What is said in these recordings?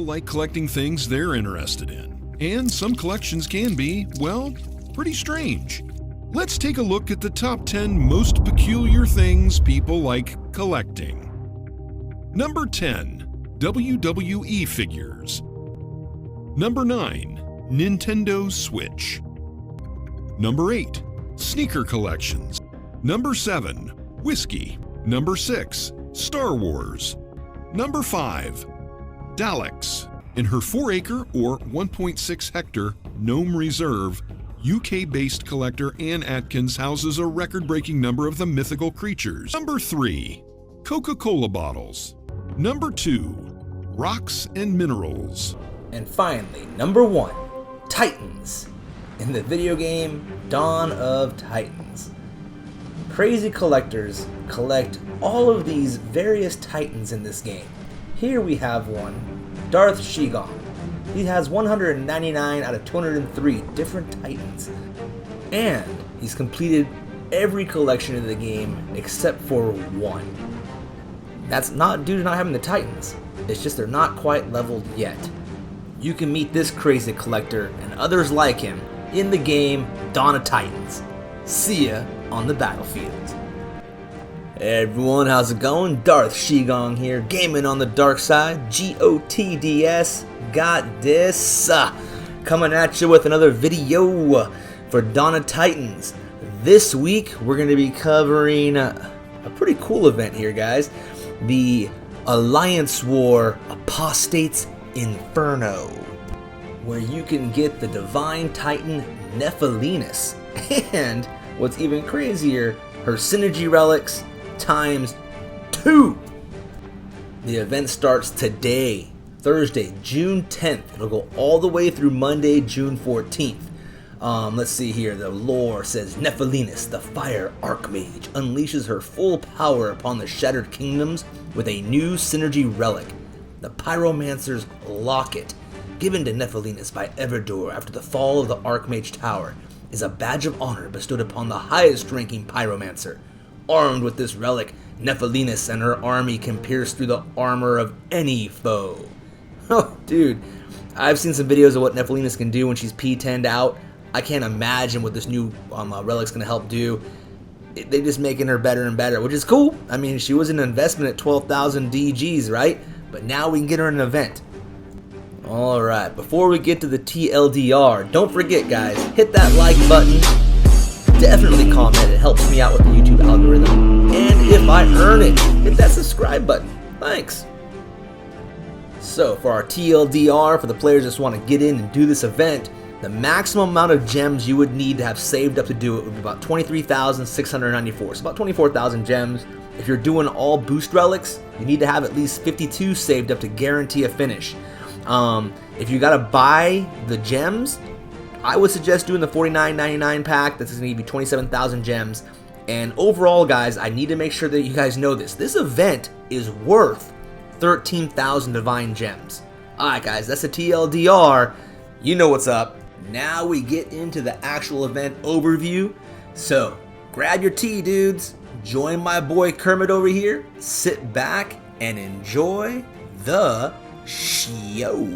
people like collecting things they're interested in, and some collections can be, well, pretty strange. Let's take a look at the top 10 most peculiar things people like collecting. Number 10. WWE figures. Number 9. Nintendo Switch. Number 8. Sneaker collections. Number 7. Whiskey. Number 6. Star Wars. Number 5. Daleks. In her 4-acre or 1.6-hectare Nome Reserve, UK-based collector Ann Atkins houses a record-breaking number of the mythical creatures. Number 3. Coca-Cola bottles. Number 2. Rocks and minerals. And finally, number 1. Titans. In the video game Dawn of Titans. Crazy collectors collect all of these various Titans in this game. Here we have one, Darth Shigong. He has 199 out of 203 different Titans. And he's completed every collection in the game except for one. That's not due to not having the Titans, it's just they're not quite leveled yet. You can meet this crazy collector and others like him in the game Dawn of Titans. See ya on the battlefield. Hey everyone, how's it going? Darth Shigong here, gaming on the dark side, GOTDS, GOTDS, coming at you with another video for Dawn of Titans. This week we're going to be covering a pretty cool event here, guys. The Alliance War Apostates Inferno, where you can get the Divine Titan Nephelinis, and what's even crazier, her Synergy Relics times 2. The event starts today, Thursday, June 10th. It'll go all the way through Monday, June 14th. Let's see here. The lore says Nephelinis, the Fire Archmage, unleashes her full power upon the Shattered Kingdoms with a new Synergy Relic, the Pyromancer's Locket, given to Nephelinis by Everdor after the fall of the Archmage Tower, is a badge of honor bestowed upon the highest-ranking Pyromancer. Armed with this relic, Nephelinis and her army can pierce through the armor of any foe. Oh, dude, I've seen some videos of what Nephelinis can do when she's P10'd out. I can't imagine what this new relic's going to help do. They're just making her better and better, which is cool. I mean, she was an investment at 12,000 DGs, right? But now we can get her in an event. Alright, before we get to the TLDR, don't forget, guys, hit that like button. Definitely comment, it helps me out with the YouTube algorithm. And if I earn it, hit that subscribe button. Thanks. So, for our TLDR, for the players that just want to get in and do this event, the maximum amount of gems you would need to have saved up to do it would be about 23,694. So about 24,000 gems. If you're doing all boost relics, you need to have at least 52 saved up to guarantee a finish. If you gotta buy the gems, I would suggest doing the $49.99 pack. That's gonna give you 27,000 gems. And overall, guys, I need to make sure that you guys know this. This event is worth 13,000 divine gems. Alright, guys, that's the TLDR. You know what's up. Now we get into the actual event overview. So, grab your tea, dudes. Join my boy Kermit over here. Sit back and enjoy the show.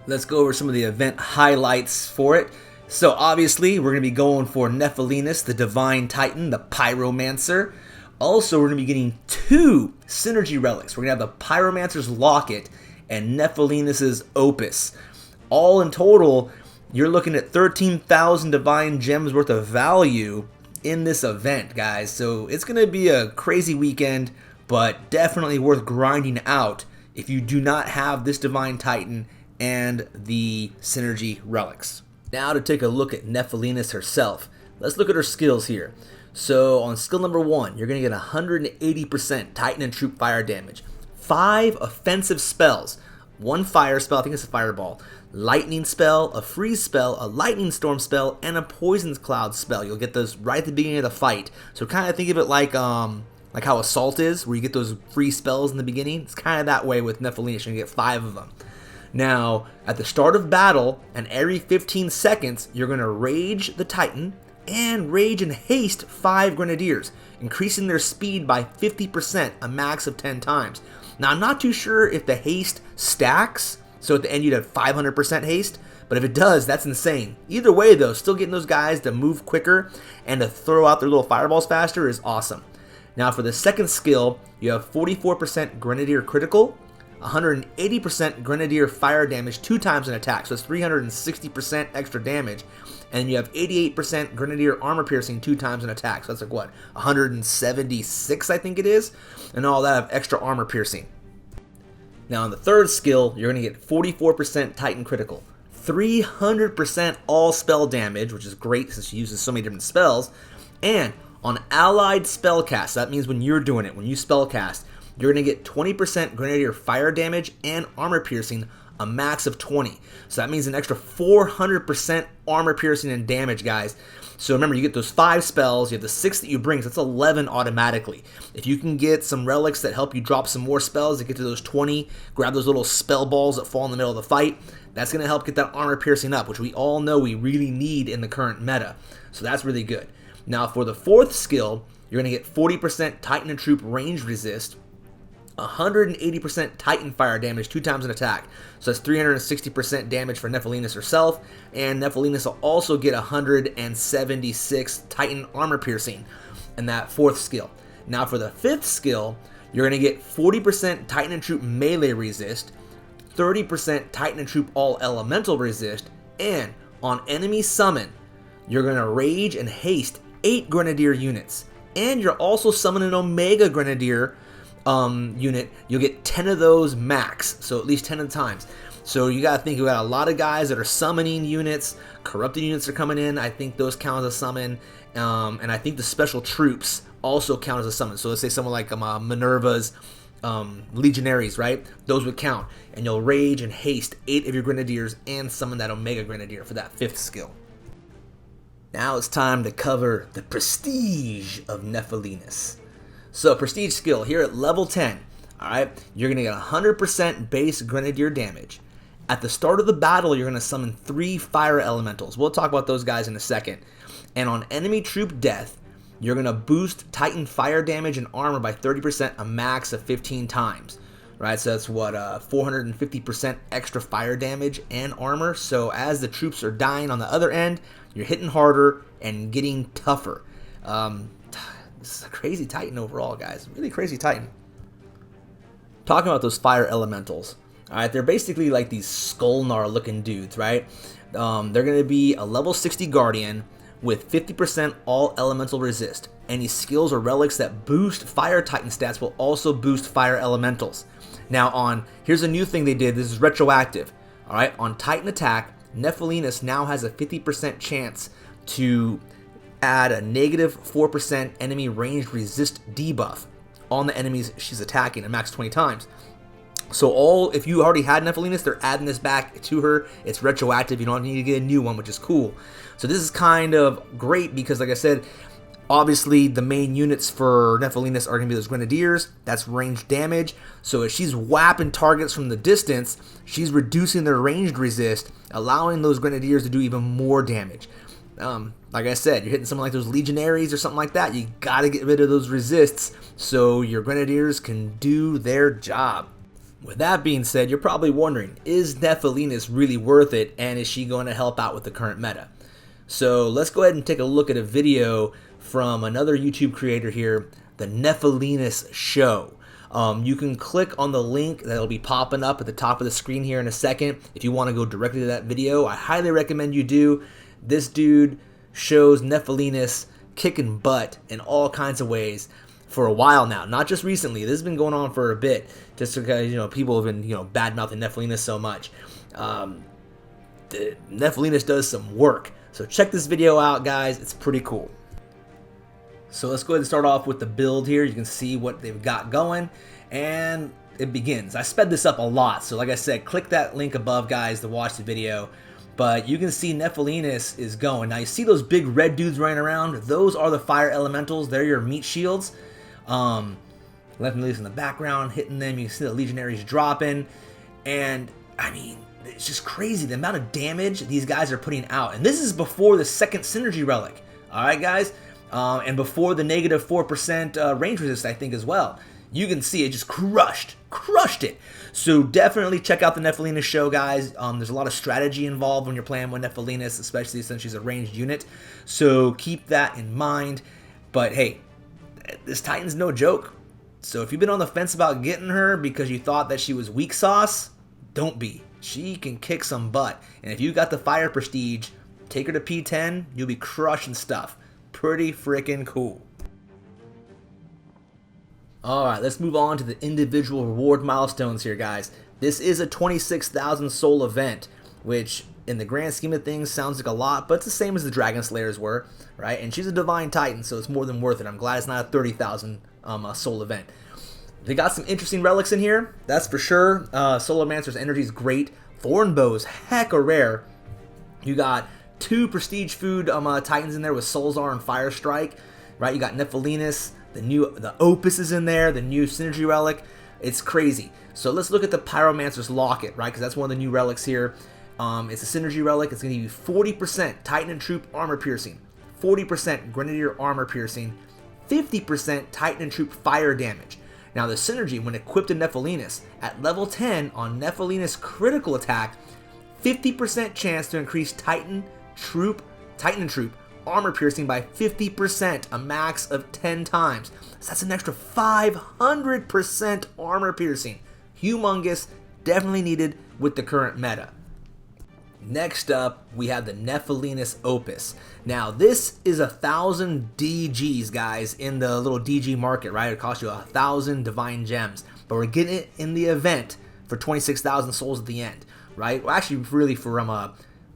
Let's go over some of the event highlights for it. So obviously we're going to be going for Nephelinis, the Divine Titan, the Pyromancer. Also we're going to be getting 2 Synergy Relics. We're going to have the Pyromancer's Locket and Nephelinis' Opus. All in total, you're looking at 13,000 Divine Gems worth of value in this event, guys. So it's going to be a crazy weekend, but definitely worth grinding out if you do not have this Divine Titan and the Synergy Relics. Now to take a look at Nephelinis herself. Let's look at her skills here. So on skill number 1, you're going to get 180% Titan and Troop fire damage. 5 offensive spells. 1 fire spell, I think it's a fireball. Lightning spell, a freeze spell, a lightning storm spell, and a poison cloud spell. You'll get those right at the beginning of the fight. So kind of think of it like how Assault is, where you get those free spells in the beginning. It's kind of that way with Nephelinis. You get 5 of them. Now, at the start of battle, and every 15 seconds, you're going to Rage the Titan, and Rage and Haste 5 Grenadiers, increasing their speed by 50%, a max of 10 times. Now, I'm not too sure if the Haste stacks, so at the end you'd have 500% haste. But if it does, that's insane. Either way though, still getting those guys to move quicker and to throw out their little fireballs faster is awesome. Now for the second skill, you have 44% Grenadier critical, 180% Grenadier fire damage 2 times an attack, so it's 360% extra damage. And you have 88% Grenadier armor piercing 2 times an attack, so that's like what, 176 I think it is, and all that of extra armor piercing. Now on the third skill, you're going to get 44% Titan critical, 300% all spell damage, which is great since she uses so many different spells, and on allied spell cast, that means when you're doing it, when you spell cast, you're going to get 20% Grenadier fire damage and armor piercing, a max of 20. So that means an extra 400% armor piercing and damage, guys. So remember, you get those 5 spells, you have the 6 that you bring, so that's 11 automatically. If you can get some relics that help you drop some more spells to get to those 20, grab those little spell balls that fall in the middle of the fight, that's going to help get that armor piercing up, which we all know we really need in the current meta. So that's really good. Now for the fourth skill, you're going to get 40% Titan and Troop range resist, 180% Titan fire damage 2 times an attack, so that's 360% damage for Nephelinis herself, and Nephelinis will also get 176 Titan armor piercing in that fourth skill. Now for the fifth skill, you're going to get 40% Titan and Troop melee resist, 30% Titan and Troop all elemental resist, and on enemy summon, you're going to rage and haste 8 Grenadier units, and you're also summoning an Omega Grenadier unit. You'll get 10 of those max, so at least 10 times. So you gotta think, you got a lot of guys that are summoning units, corrupted units are coming in. I think those count as a summon, and I think the special troops also count as a summon. So let's say someone like Minerva's legionaries, right? Those would count, and you'll rage and haste 8 of your grenadiers and summon that Omega Grenadier for that fifth skill. Now it's time to cover the prestige of Nephelinis. So prestige skill here at level 10, alright, you're going to get 100% base grenadier damage. At the start of the battle, you're going to summon 3 fire elementals. We'll talk about those guys in a second. And on enemy troop death, you're going to boost Titan fire damage and armor by 30%, a max of 15 times. Right, so that's what, 450% extra fire damage and armor. So as the troops are dying on the other end, you're hitting harder and getting tougher. This is a crazy Titan overall, guys. Really crazy Titan. Talking about those fire elementals. Alright, they're basically like these Skullnar looking dudes, right? They're going to be a level 60 Guardian with 50% all elemental resist. Any skills or relics that boost fire Titan stats will also boost fire elementals. Now here's a new thing they did. This is retroactive. Alright, on Titan attack, Nephelinis now has a 50% chance to add a negative 4% enemy ranged resist debuff on the enemies she's attacking, a max 20 times. So if you already had Nephelinis, they're adding this back to her. It's retroactive. You don't need to get a new one, which is cool. So this is kind of great because, like I said, obviously the main units for Nephelinis are going to be those Grenadiers. That's ranged damage. So if she's whapping targets from the distance, she's reducing their ranged resist, allowing those Grenadiers to do even more damage. Like I said, you're hitting someone like those Legionaries or something like that, you gotta get rid of those resists so your Grenadiers can do their job. With that being said, you're probably wondering, is Nephelinis really worth it, and is she going to help out with the current meta? So let's go ahead and take a look at a video from another YouTube creator here, the Nephelinis Show. You can click on the link that'll be popping up at the top of the screen here in a second if you want to go directly to that video. I highly recommend you do. This dude shows Nephelinis kicking butt in all kinds of ways for a while now, not just recently. This has been going on for a bit, just because people have been bad-mouthing Nephelinis so much. Nephelinis does some work, so check this video out, guys. It's pretty cool. So let's go ahead and start off with the build here. You can see what they've got going, and it begins. I sped this up a lot, so like I said, click that link above, guys, to watch the video. But you can see Nephelinis is going. Now you see those big red dudes running around? Those are the fire elementals. They're your meat shields. Nephelinis in the background hitting them. You can see the legionaries dropping. And, I mean, it's just crazy the amount of damage these guys are putting out. And this is before the second synergy relic. Alright, guys? And before the negative 4% range resist, I think, as well. you can see it just crushed it. So definitely check out the Nephelinis Show, guys. There's a lot of strategy involved when you're playing with Nephelinis, especially since she's a ranged unit. So keep that in mind. But hey, this Titan's no joke. So if you've been on the fence about getting her because you thought that she was weak sauce, don't be. She can kick some butt. And if you got the fire prestige, take her to P10, you'll be crushing stuff. Pretty freaking cool. Alright, let's move on to the individual reward milestones here, guys. This is a 26,000 soul event, which in the grand scheme of things sounds like a lot, but it's the same as the Dragon Slayers were, right? And she's a Divine Titan, so it's more than worth it. I'm glad it's not a 30,000 soul event. They got some interesting relics in here, that's for sure. Solomancer's energy is great. Thorn Bow's hecka rare. You got 2 prestige food Titans in there with Soulzar and Fire Strike, right? You got Nephelinis, the Opus is in there, the new Synergy relic. It's crazy. So let's look at the Pyromancer's Locket, right? Because that's one of the new relics here. It's a Synergy relic. It's going to give you 40% Titan and Troop armor piercing, 40% Grenadier armor piercing, 50% Titan and Troop fire damage. Now the Synergy, when equipped to Nephelinis, at level 10 on Nephelinis critical attack, 50% chance to increase Titan and Troop armor piercing by 50%, a max of 10 times. So that's an extra 500% armor piercing. Humongous, definitely needed with the current meta. Next up, we have the Nephelinis Opus. Now, this is 1,000 DGs, guys, in the little DG market, right? It costs you 1,000 divine gems, but we're getting it in the event for 26,000 souls at the end, right? Well, actually, really for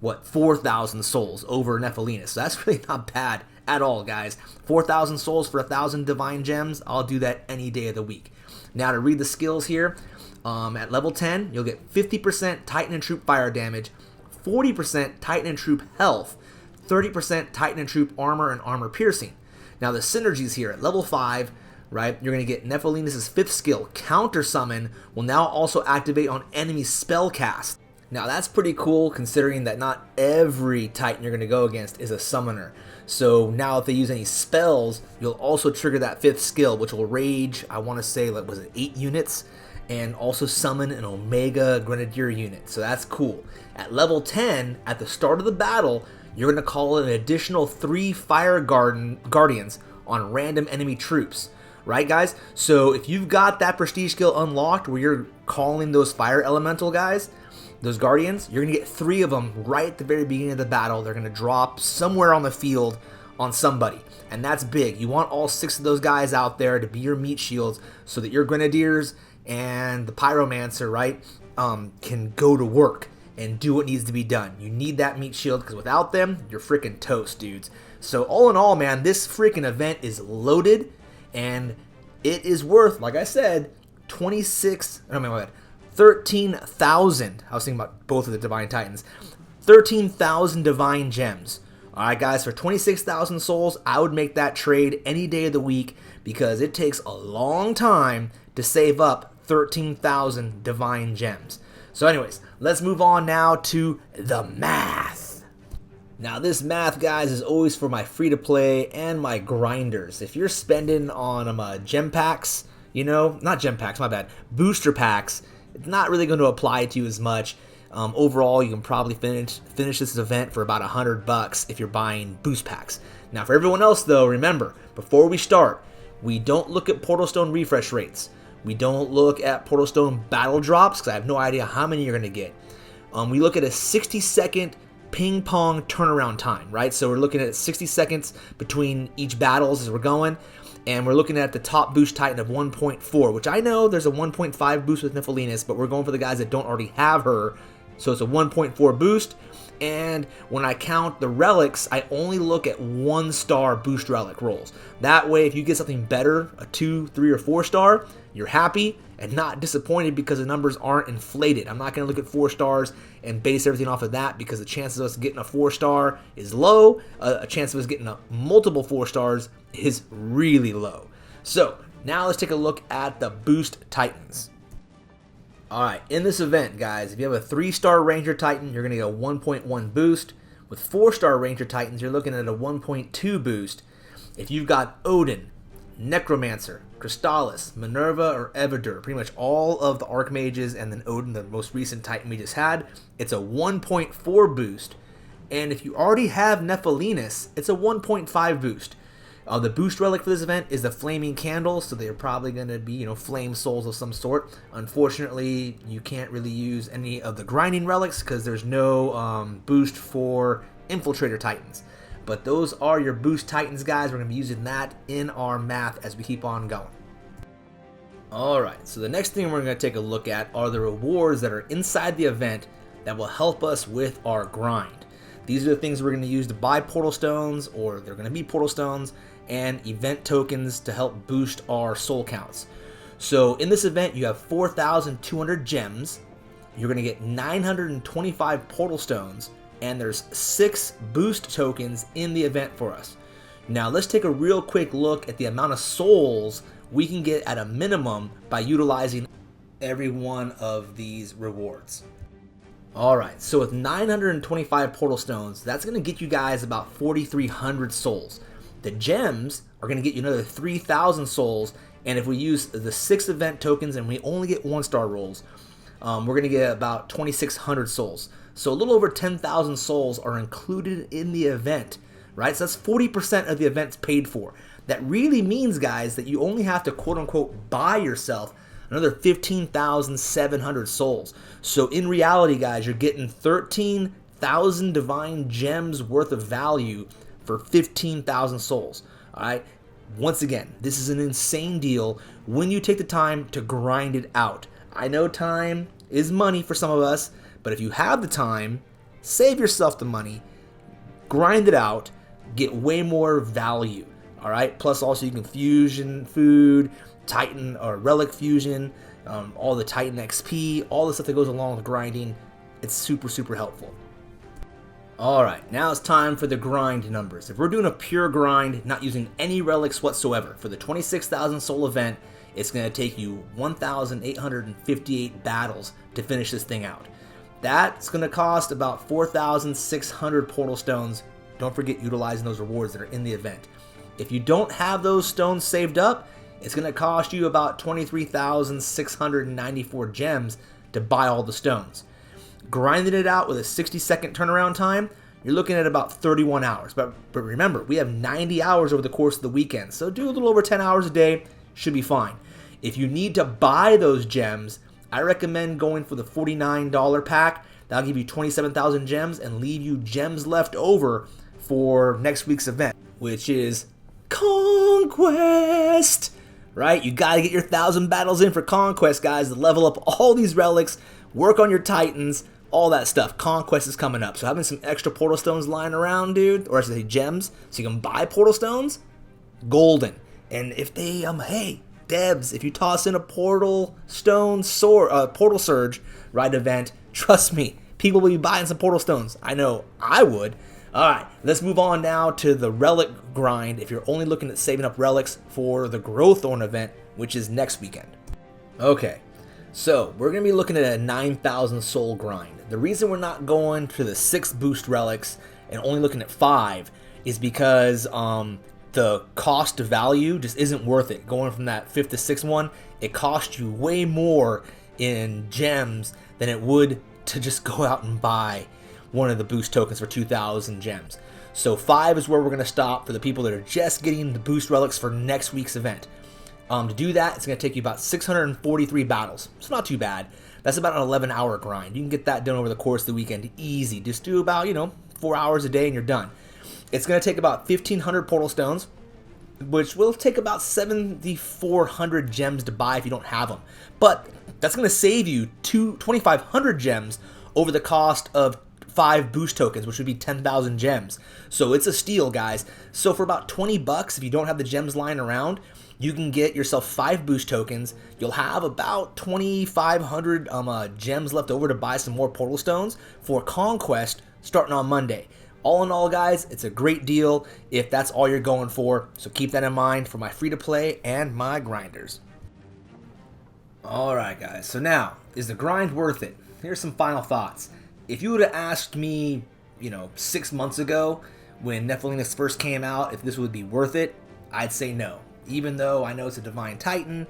4,000 souls over Nephelinis. So that's really not bad at all, guys. 4,000 souls for 1,000 divine gems. I'll do that any day of the week. Now to read the skills here, at level 10, you'll get 50% Titan and Troop fire damage, 40% Titan and Troop health, 30% Titan and Troop armor and armor piercing. Now the synergies here at level 5, right, you're going to get Nephelinis' 5th skill, Counter Summon, will now also activate on enemy spell cast. Now that's pretty cool considering that not every Titan you're going to go against is a summoner. So now if they use any spells, you'll also trigger that 5th skill, which will rage, I want to say, like, was it 8 units? And also summon an Omega Grenadier unit. So that's cool. At level 10, at the start of the battle, you're going to call an additional 3 Fire Guardians on random enemy troops. Right, guys? So if you've got that prestige skill unlocked where you're calling those Fire Elemental guys, those Guardians, you're going to get 3 of them right at the very beginning of the battle. They're going to drop somewhere on the field on somebody. And that's big. You want all 6 of those guys out there to be your meat shields so that your Grenadiers and the Pyromancer, right, can go to work and do what needs to be done. You need that meat shield because without them, you're freaking toast, dudes. So all in all, man, this freaking event is loaded and it is worth, like I said, 13,000. I was thinking about both of the Divine Titans. 13,000 Divine Gems. Alright, guys, for 26,000 souls, I would make that trade any day of the week because it takes a long time to save up 13,000 Divine Gems. So anyways, let's move on now to the math. Now this math, guys, is always for my free-to-play and my grinders. If you're spending on gem packs, not gem packs, my bad, booster packs, it's not really going to apply to you as much. Overall, you can probably finish this event for about $100 if you're buying boost packs. Now, for everyone else, though, remember, before we start, we don't look at Portal Stone refresh rates. We don't look at Portal Stone battle drops, because I have no idea how many you're going to get. We look at a 60-second ping pong turnaround time, right? So we're looking at 60 seconds between each battles as we're going. And we're looking at the top boost Titan of 1.4, which I know there's a 1.5 boost with Nephelinis, but we're going for the guys that don't already have her. So it's a 1.4 boost. And when I count the relics, I only look at 1-star boost relic rolls. That way, if you get something better, a 2, 3, or 4-star, you're happy and not disappointed because the numbers aren't inflated. I'm not going to look at 4 stars and base everything off of that because the chances of us getting a 4-star is low. A chance of us getting multiple 4 stars is really low. So now let's take a look at the boost Titans. Alright, in this event, guys, if you have a 3-star Ranger Titan, you're going to get a 1.1 boost. With 4-star Ranger Titans, you're looking at a 1.2 boost. If you've got Odin, Necromancer, Crystallis, Minerva, or Evidur. Pretty much all of the Archmages, and then Odin, the most recent Titan we just had. It's a 1.4 boost. And if you already have Nephelinis, it's a 1.5 boost. The boost relic for this event is the Flaming Candle, so they're probably going to be, flame souls of some sort. Unfortunately, you can't really use any of the grinding relics because there's no boost for Infiltrator Titans. But those are your boost Titans, guys. We're going to be using that in our math as we keep on going. Alright, so the next thing we're going to take a look at are the rewards that are inside the event that will help us with our grind. These are the things we're going to use to buy portal stones, or they're going to be portal stones, and event tokens to help boost our soul counts. So in this event, you have 4,200 gems, you're going to get 925 portal stones, and there's 6 boost tokens in the event for us. Now let's take a real quick look at the amount of souls we can get at a minimum by utilizing every one of these rewards. Alright, so with 925 portal stones, that's going to get you guys about 4,300 souls. The gems are going to get you another 3,000 souls, and if we use the 6 event tokens and we only get 1-star rolls, we're going to get about 2,600 souls. So a little over 10,000 souls are included in the event, right? So that's 40% of the event's paid for. That really means, guys, that you only have to quote-unquote buy yourself another 15,700 souls. So in reality, guys, you're getting 13,000 divine gems worth of value for 15,000 souls. All right. Once again, this is an insane deal when you take the time to grind it out. I know time is money for some of us, but if you have the time, save yourself the money, grind it out, get way more value. All right. Plus, also you can fusion food, Titan or relic fusion, all the Titan XP, all the stuff that goes along with grinding. It's super, super helpful. Alright, now it's time for the grind numbers. If we're doing a pure grind, not using any relics whatsoever, for the 26,000 soul event, it's going to take you 1,858 battles to finish this thing out. That's going to cost about 4,600 portal stones. Don't forget utilizing those rewards that are in the event. If you don't have those stones saved up, it's going to cost you about 23,694 gems to buy all the stones. Grinding it out with a 60-second turnaround time, you're looking at about 31 hours. But remember, we have 90 hours over the course of the weekend, so do a little over 10 hours a day, should be fine. If you need to buy those gems, I recommend going for the $49 pack. That'll give you 27,000 gems and leave you gems left over for next week's event, which is Conquest. Right? You gotta get your 1,000 battles in for Conquest, guys, to level up all these relics, work on your Titans, all that stuff. Conquest is coming up. So having some extra portal stones lying around, dude, or I should say gems, so you can buy portal stones, golden. And if they, hey, Debs, if you toss in a portal stone portal surge, right, event, trust me, people will be buying some portal stones. I know I would. Alright, let's move on now to the relic grind if you're only looking at saving up relics for the Growth Thorn event, which is next weekend. Okay, so we're going to be looking at a 9,000 soul grind. The reason we're not going to the 6 boost relics and only looking at 5 is because the cost to value just isn't worth it. Going from that 5th to 6th one, it costs you way more in gems than it would to just go out and buy one of the boost tokens for 2,000 gems. So 5 is where we're going to stop for the people that are just getting the boost relics for next week's event. To do that, it's going to take you about 643 battles. It's not too bad. That's about an 11-hour grind. You can get that done over the course of the weekend easy. Just do about, 4 hours a day and you're done. It's going to take about 1,500 portal stones, which will take about 7,400 gems to buy if you don't have them. But that's going to save you 2,500 gems over the cost of 5 boost tokens, which would be 10,000 gems. So it's a steal, guys. So for about $20, if you don't have the gems lying around, you can get yourself 5 boost tokens. You'll have about 2,500 gems left over to buy some more portal stones for Conquest starting on Monday. All in all, guys, it's a great deal if that's all you're going for. So keep that in mind for my free-to-play and my grinders. Alright, guys. So now, is the grind worth it? Here's some final thoughts. If you would have asked me, 6 months ago when Nephelinis first came out if this would be worth it, I'd say no. Even though I know it's a Divine Titan,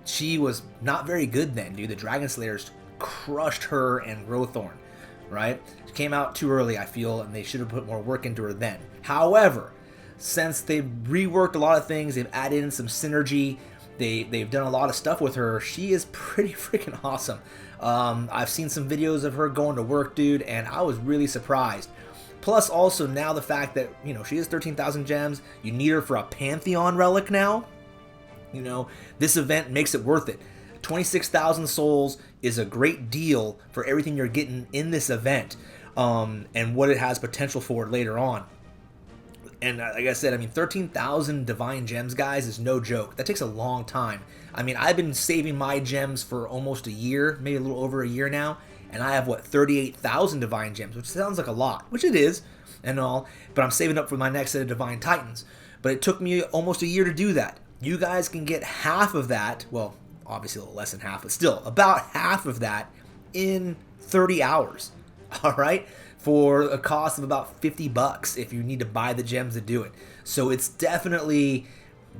she was not very good then, dude. The Dragon Slayers crushed her and Growthorn, right? She came out too early, I feel, and they should have put more work into her then. However, since they've reworked a lot of things, they've added in some synergy, they've done a lot of stuff with her, she is pretty freaking awesome. I've seen some videos of her going to work, dude, and I was really surprised. Plus, also, now the fact that, she has 13,000 gems, you need her for a Pantheon relic now. This event makes it worth it. 26,000 souls is a great deal for everything you're getting in this event, and what it has potential for later on. And like I said, 13,000 divine gems, guys, is no joke. That takes a long time. I've been saving my gems for almost a year, maybe a little over a year now, and I have, 38,000 divine gems, which sounds like a lot, which it is, and all, but I'm saving up for my next set of divine titans. But it took me almost a year to do that. You guys can get half of that, well, obviously a little less than half, but still, about half of that in 30 hours, all right? For a cost of about $50 if you need to buy the gems to do it. So it's definitely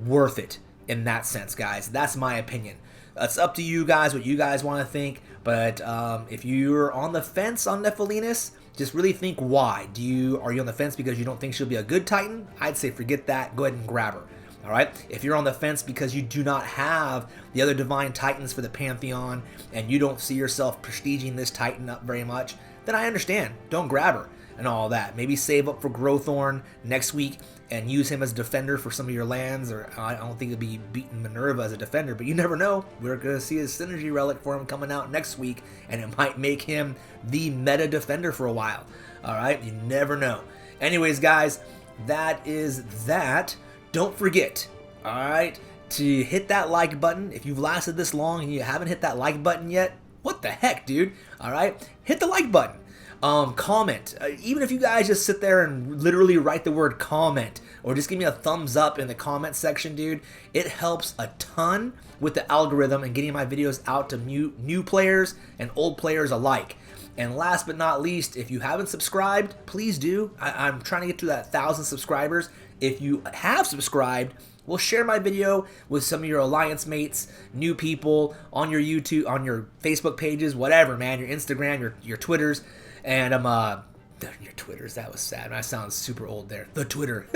worth it in that sense, guys. That's my opinion. It's up to you guys, what you guys want to think, but if you're on the fence on Nephelinis, just really think why. Are you on the fence because you don't think she'll be a good Titan? I'd say forget that, go ahead and grab her. All right. If you're on the fence because you do not have the other Divine Titans for the Pantheon and you don't see yourself prestiging this Titan up very much, then I understand. Don't grab her and all that. Maybe save up for Growthorn next week and use him as a defender for some of your lands. Or I don't think it'll be beating Minerva as a defender, but you never know. We're going to see a synergy relic for him coming out next week, and it might make him the meta defender for a while. All right. You never know. Anyways, guys, that is that. Don't forget, all right, to hit that like button. If you've lasted this long and you haven't hit that like button yet, what the heck, dude? All right, hit the like button. Comment. Even if you guys just sit there and literally write the word comment or just give me a thumbs up in the comment section, dude, it helps a ton with the algorithm and getting my videos out to new players and old players alike. And last but not least, if you haven't subscribed, please do. I'm trying to get to that 1,000 subscribers. If you have subscribed, we'll share my video with some of your alliance mates, new people, on your YouTube, on your Facebook pages, whatever, man, your Instagram, your Twitters, and your Twitters, that was sad. I sound super old there. The Twitter.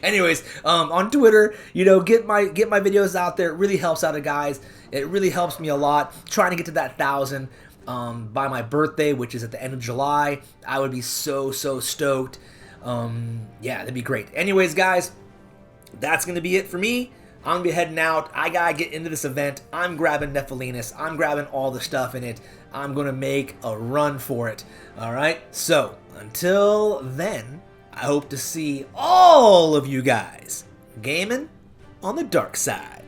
Anyways, on Twitter, get my videos out there. It really helps out, guys. It really helps me a lot. Trying to get to that 1,000 by my birthday, which is at the end of July. I would be so stoked. Yeah, that'd be great. Anyways, guys, that's going to be it for me. I'm going to be heading out. I got to get into this event. I'm grabbing Nephelinis. I'm grabbing all the stuff in it. I'm going to make a run for it. All right. So until then, I hope to see all of you guys gaming on the dark side.